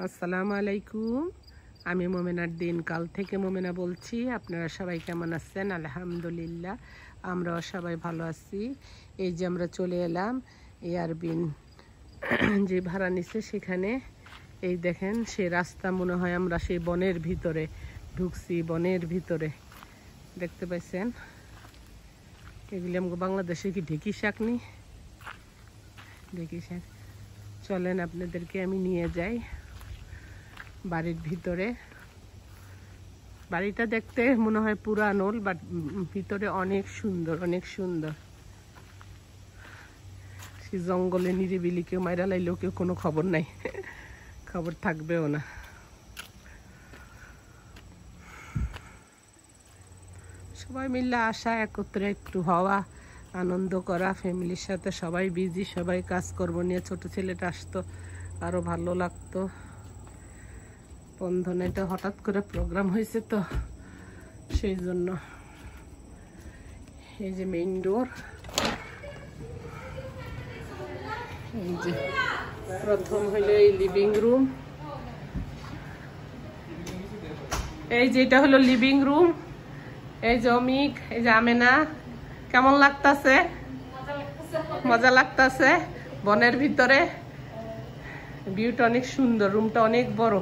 আসসালামু আলাইকুম। আমি মোমেনার দিন কাল থেকে মোমেনা বলছি। আপনারা সবাই কেমন আছেন? আলহামদুলিল্লাহ, আমরাও সবাই ভালো আছি। এই যে আমরা চলে এলাম এয়ারবিন যে ভাড়া নিছে সেখানে। এই দেখেন সে রাস্তা, মনে হয় আমরা সেই বনের ভিতরে ঢুকছি। বনের ভিতরে দেখতে পাইছেন, এগুলি আমাকে বাংলাদেশে কি ঢেকি শাক নি, ঢেকি শাক। চলেন আপনাদেরকে আমি নিয়ে যাই বাড়ির ভিতরে। বাড়িটা দেখতে মনে হয় পুরানো, বাট ভিতরে অনেক সুন্দর, অনেক সুন্দর। সে জঙ্গলে নিরিবিলি, কেউ মাইরা লাইলেও কেউ কোনো খবর নাই, খবর থাকবেও না। সবাই মিলে আসা, একত্রে একটু হওয়া, আনন্দ করা, ফ্যামিলির সাথে। সবাই বিজি, সবাই কাজকর্ম নিয়ে। ছোট ছেলেটা আসতো, আরো ভালো লাগতো। বন্ধনে এটা হঠাৎ করে প্রোগ্রাম হয়েছে তো সেই জন্য। এই যে মেইন ডোর, এই যে প্রথম হলো এই লিভিং রুম। এই যে এটা হলো লিভিং রুম। এই যে অমিক, এই যে আমেনা। কেমন লাগতাছে? মজা লাগতাছে। বনের ভিতরে ভিউটা অনেক সুন্দর, রুমটা অনেক বড়।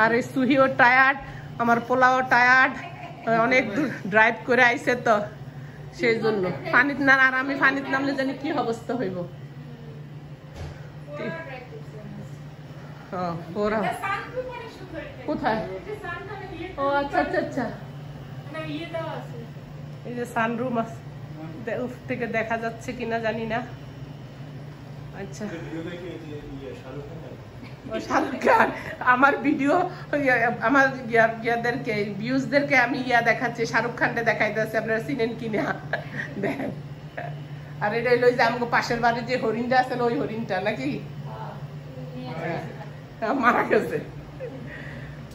আর এই সুহিও টায়ার্ড, আমার পোলাও টায়ার্ড, অনেক দূর ড্রাইভ করে আইছে তো সেই জন্য। পানিতে না, আর আমি পানিতে নামলে জানি কি অবস্থা হইব। ওরা কোথায়? ও আচ্ছা আচ্ছা আচ্ছা, এই যে সানরুম আছে, উফ থেকে দেখা যাচ্ছে কিনা জানি না। আচ্ছা, শাহরুখ খান আমার ভিডিও, আমার ইয়াদেরকে, ভিউজদেরকে আমি দেখাচ্ছি, শাহরুখ খানটা দেখাইতেছে। আপনারা চিনেন কিনা দেখেন। আর এটা হলো যে আমাকে পাশের বাড়ির যে হরিণটা আছে, ওই হরিণটা নাকি মারা গেছে।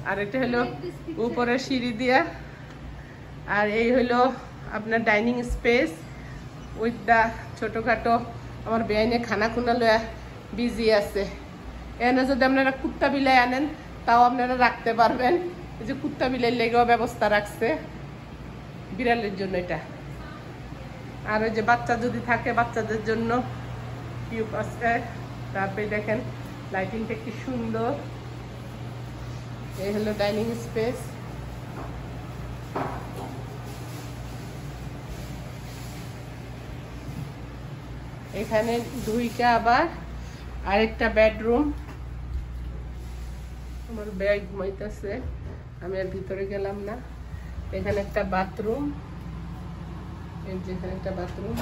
আর এটা হলো উপরে সিঁড়ি দিয়া। আর এই হলো আপনার ডাইনিং স্পেস উইথ দা ছোটখাটো। আমার বেআইনে খানা খুনা লয়া বিজি আছে। এখানে যদি আপনারা কুত্তা বিলাই আনেন তাও আপনারা রাখতে পারবেন। এই যে কুত্তা বিলাই লেগেও ব্যবস্থা রাখছে, বিড়ালের জন্য এটা। আর ওই যে বাচ্চা যদি থাকে, বাচ্চাদের জন্য টিউব আছে। তারপরে দেখেন লাইটিংটা কি সুন্দর। এই হলো ডাইনিং স্পেস। এখানে দুইটা আবার আরেকটা বেডরুম। আমার ব্যাগ ঘুমাইতেছে, আমি আর ভিতরে গেলাম না। এখানে একটা বাথরুম, এই যে এখানে একটা বাথরুম,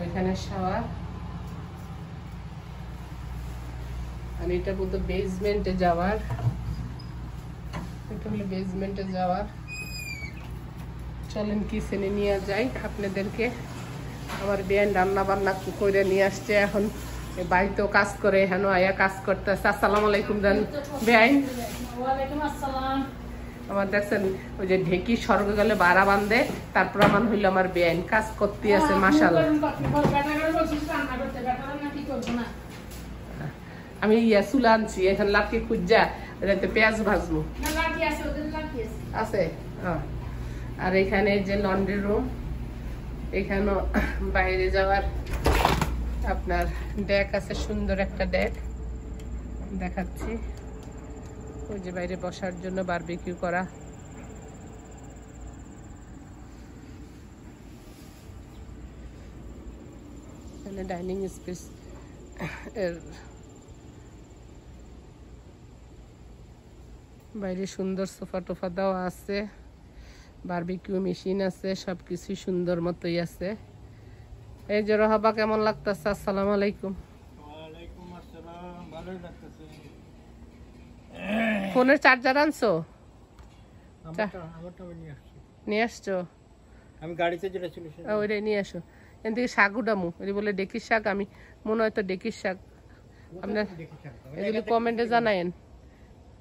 এখানে শাওয়ার। আর এটা বলতো বেসমেন্টে যাওয়ার, এটা হলো বেসমেন্টে যাওয়ার। চলেন কিচেনে নিয়ে যাই আপনাদেরকে। আমার বেআইন রান্না বান্না করে নিয়ে আসছে। এখন বাড়িতেও কাজ করে, হেন আয়া কাজ করতেছে। আসসালামু আলাইকুম জান বেআইন। আমার দেখছেন ওই যে ঢেকি স্বর্গ গেলে বাড়া বান্ধে, তার প্রমাণ হইলো আমার বেআইন কাজ করতে আছে। মাশাআল্লাহ। আমি চুলা আনছি, এখন লাঠি খুঁজা এটাতে পেঁয়াজ ভাজবো আছে। আর এখানে যে লন্ড্রি রুম, এখানেও বাইরে যাওয়ার আপনার ডেক আছে, সুন্দর একটা ডেক দেখাচ্ছি। ওই যে বাইরে বসার জন্য বারবিকিউ করা। এখানে ডাইনিং স্পেস এর বাইরে সুন্দর সোফা টোফা দেওয়া আছে, বারবিকিউ মেশিন আছে, সবকিছু সুন্দর মতোই আছে। এই যে রহাবা, কেমন লাগতেছে? আসসালামু আলাইকুম। ওয়ালাইকুম আসসালাম, ভালোই লাগতেছে। ফোনের চার্জার আনছো? আমারটা নিয়ে আসছি। নিয়ে আসছো? আমি গাড়িতে যেটা ছিল ওইটাই নিয়ে আসো। এখান থেকে শাক উঠামু, ওই বলে ডেকির শাক। আমি মনে হয় তো ডেকির শাক, আপনার এগুলি কমেন্টে জানায়েন।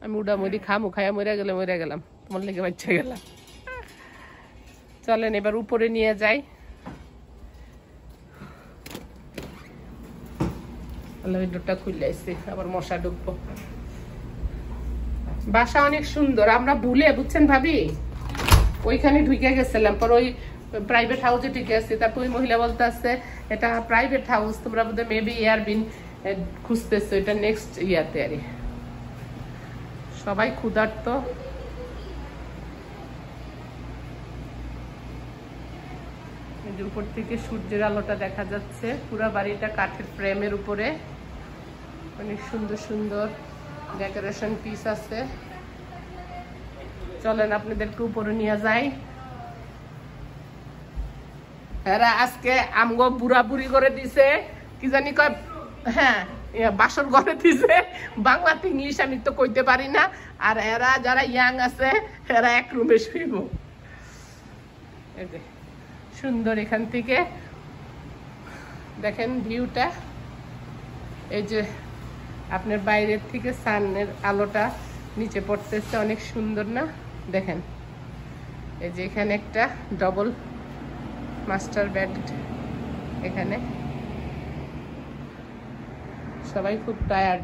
আমি উঠাম, ওই খামু, খাইয়া মরে গেলাম, তোমার লেগে বাচ্চা গেলাম। চলেন এবার উপরে নিয়ে যাই। আল্লাহ, ডোরটা খুলে আসছে, আবার মশা ঢুকবো। বাসা অনেক সুন্দর। আমরা ভুলে বুঝছেন ভাবি ওইখানে ঢুকে গেছিলাম, পর ওই প্রাইভেট হাউসে ঢুকে আসছি। তারপর ওই মহিলা বলতে আছে এটা প্রাইভেট হাউস, তোমরা বোধহয় মেবি এয়ারবিন খুঁজতেছো, এটা নেক্সট ইয়াতে। আরে সবাই ক্ষুধার্ত। উপর থেকে সূর্যের আলোটা দেখা যাচ্ছে। পুরো বাড়িটা কাঠের ফ্রেমের উপরে, অনেক সুন্দর সুন্দর ডেকোরেশন পিস আছে। চলেন আপনাদেরকে উপরে নিয়ে যাই। এরা আজকে আমগো বুড়া বুড়ি করে দিছে, কি জানি কয়, হ্যাঁ বাসর ঘরে দিছে। বাংলাতে ইংলিশ আমি তো কইতে পারি না। আর এরা যারা ইয়াং আছে এরা এক রুমে শুইব। এই যে সুন্দর, এখান থেকে দেখেন ভিউটা। এই যে আপনার বাইরের থেকে সানের আলোটা নিচে পড়তেছে, অনেক সুন্দর না? দেখেন এই যে এখানে একটা ডবল মাস্টার বেড, এখানে সবাই খুব টায়ার্ড।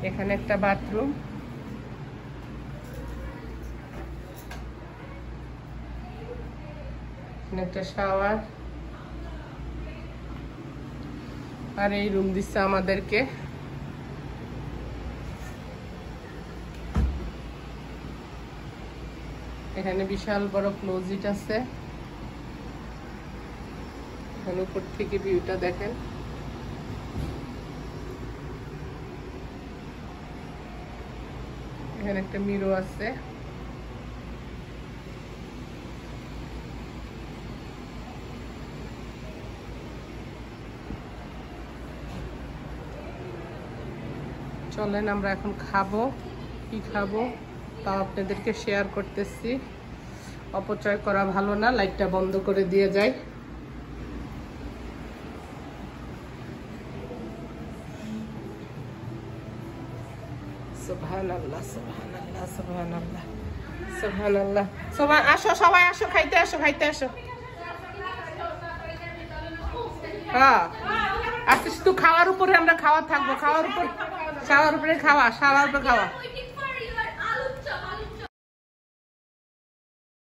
এখানে একটা বাথরুম, একটা শাওয়ার, আর এই রুম দিচ্ছে আমাদেরকে। এখানে বিশাল বড় ক্লোজেট আছে। এখানে উপর থেকে ভিউটা দেখেন। এখানে একটা মিরর আছে। চলেন আমরা এখন খাবো। কি খাবো তাও আপনাদেরকে শেয়ার করতেছি। অপচয় করা ভালো না, লাইটটা বন্ধ করে দিয়ে যাই। সুবহানাল্লাহ, সুবহানাল্লাহ, সুবহানাল্লাহ, সুবহানাল্লাহ। সবাই আসো, সবাই আসো, খাইতে আসো, খাইতে আসো। হ্যাঁ আজকে শুধু খাওয়ার উপরে আমরা খাওয়া থাকবো, খাওয়ার উপরে খাওয়া, খাওয়ার উপরে খাওয়া।